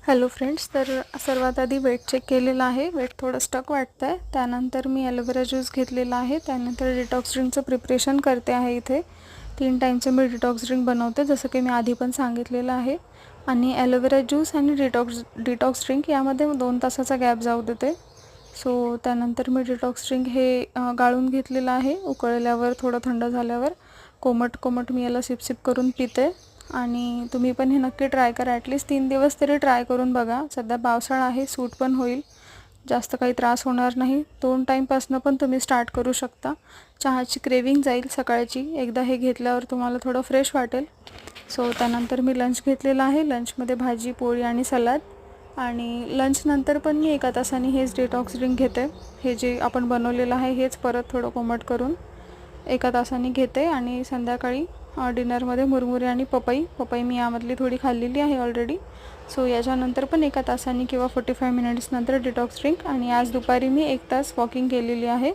Hello friends, तर सर्वात आधी वेट चेक केलेला आहे. वेट थोडं स्टक वाटतं आहे. त्यानंतर मी ॲलोवेरा ज्यूस घेतलेला आहे. त्यानंतर डिटॉक्स ड्रिंकचं प्रिपरेशन करते आहे. इथे 3 टाईमचं मी डिटॉक्स ड्रिंक बनवते, जसं की मी आधी पण सांगितलेलं आहे. आणि ॲलोवेरा ज्यूस आणि डिटॉक्स ड्रिंक यामध्ये 2 तासाचा गॅप जाऊ देते. सो त्यानंतर मी डिटॉक्स ड्रिंक हे गाळून घेतलेलं आहे. उकळल्यावर थोडं थंड झाल्यावर कोमट मी याला सिप करून पिते. आणि तुम्ही पण हे नक्की ट्राय करा. ॲटलीस्ट 3 दिवस तरी ट्राय करून बघा. सध्या पावसाळा आहे, सूट पण होईल, जास्त काही त्रास होणार नाही. 2 टाईमपासून पण तुम्ही स्टार्ट करू शकता. चहाची क्रेविंग जाईल सकाळची. एकदा हे घेतल्यावर तुम्हाला थोडं फ्रेश वाटेल. सो त्यानंतर मी लंच घेतलेला आहे. लंचमध्ये भाजी, पोळी आणि सलाद. आणि लंचनंतर पण मी 1 तासाने हेच डिटॉक्स ड्रिंक घेते. हे जे आपण बनवलेलं आहे हेच परत थोडं कोमट करून 1 तासाने घेते. आणि संध्याकाळी डिनरमध्ये मुरमुरे आणि पपई मी यामधली थोडी खाल्लेली आहे ऑलरेडी. सो याच्यानंतर पण 1 तासाने किंवा 45 मिनिट्स नंतर डिटॉक्स ड्रिंक. आणि आज दुपारी मी 1 तास वॉकिंग केलेली आहे.